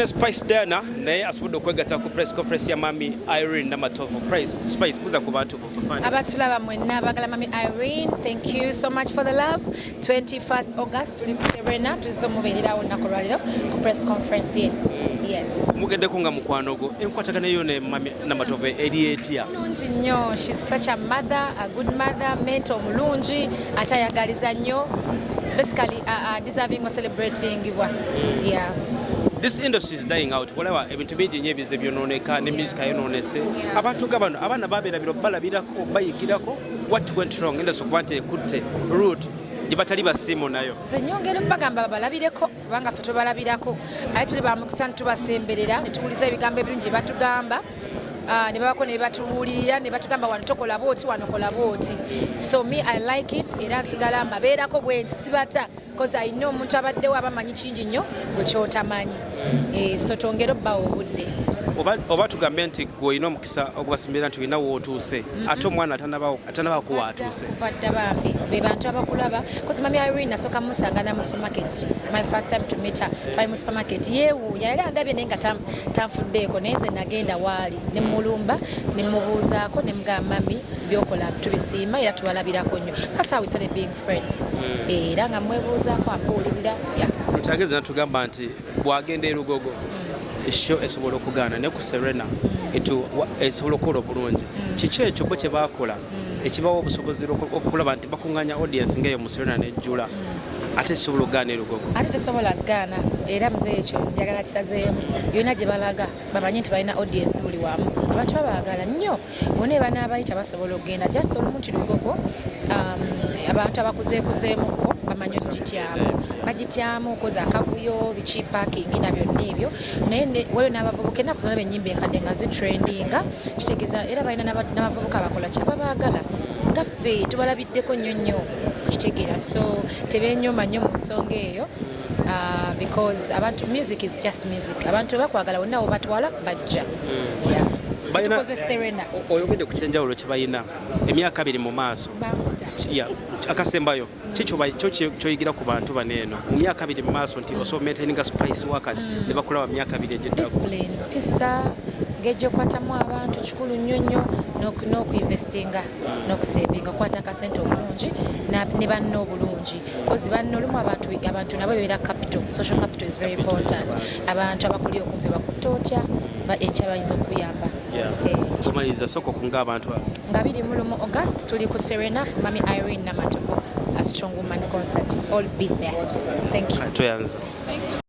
Spice Diana naye asobodde okwegatta ku press conference ya Mami Irene Namatovu. Spice buza ku bantu abatulaba mwenna abagala Mami Irene, thank you so much for the love. 21st August tuli ku Serena tuzomubeererawo olunaku lwaliro ku press conference ye. Yes. Mugeddeko nga mukwano gwo enkwatagana yo ne Mami Namatovu eri etya? Mulungi nnyo. She's such a mother, a good mother, mentor mulungi, atayagaliza nnyo. Basically deserving of celebrating. Yeah. This industry is dying out. Whatever ebintu bingi nnyo ebize byononeka ne music ayononese. Abantu gabano abaana babeerabira balabirako bayigirako what went wrong industry kuba nti ekutte root gye batali basiimu nayo. Nze nyongera bagamba babalabireko kubanga ffe tubalabirako aye tuli bamukisa ne tubasemberera ne tuwuliza ebigambo ebirungi bye batugamba. Ne babako ne batuwulirira ne batugamba wano tokola booti wano kola booti. So me I like it era nsigala mabeerako bwe sibata because I know omuntu abaddewo abamanyi kingi nnyo bwe kyotamanyi. So twongere obbawo obudde. Oba tugambe nti gw'olina omukisa ogubasimbira nti olina w'otuuse ate omwana atanaba kuwa atuuse. Kuvadda bambi be bantu abakulaba because Mami Irene nasooka musangana mu supermarket. My first time to meet her twali mu supermarket yeewuunya era ndabye naye nga tanfuddeeko naye nze nagenda waali ne mulumba ne mubuuzaako ne mugamba Mami byokola tubisiima era tubalabirako nnyo. That's how we started being friends. Era nga mwebuuzaako ambuulirira. Kyageze natugamba nti bw'agenda e Lugogo esho esobola okugaana ne ku Serena esobola okukola obulungi. Kiki ekyo bo kye baakola ekibawo obusobozi okulaba nti bakuŋŋaanya audience ng'eyo mu Serena n'ejjula ate kisobola okugaana e Lugogo? Ate tesobola kugaana era muze ekyo njagala kisazeemu yonna gye balaga bamanyi nti balina audience buli wamu. Abantu babaagala nnyo bonna banaabayita basobola okugenda just olumu nti Lugogo abantu abakuzeekuzeemukko bamanyi bagityamu koza akavuyo biki parking na byonna ebyo naye waliwo n'abavubuka ennaku zonna b'ennyimba enkadde nga zitrendinga kitegeeza era balina n'abavubuka abakola kya babaagala nga ffe tubalabiddeko nnyo nnyo kitegeera so tebeenyoma nnyo mu nsonga eyo because abantu music is just music abantu bakwagala wonna wobatwala bajja. Tukoze Serena oyogedde ku kyenjawulo kye balina emyaka 2 mu maaso akasembayo kyoyigira ku bantu baneeno mu myaka 2 mu maaso nti osobola maintaininga Spice wakati ne bakulaba mu myaka 2 egyeddawo. Discipline pisa ng'ejja okwatamu abantu kikulu nnyo nnyo n'okuinvestinga n'okusevinga okwata akasente obulungi ne banno obulungi kozi banno olumu abantu nabo beera capital. Social capital is very important. Abantu abakuli okumpi bakutte otya enkya bayinza okuyamba. Kumaliriza soko kunga abantu nga 21 August tuli ku Serena for Mami Irene Namatovu a strong woman concert. All be there. Thank you.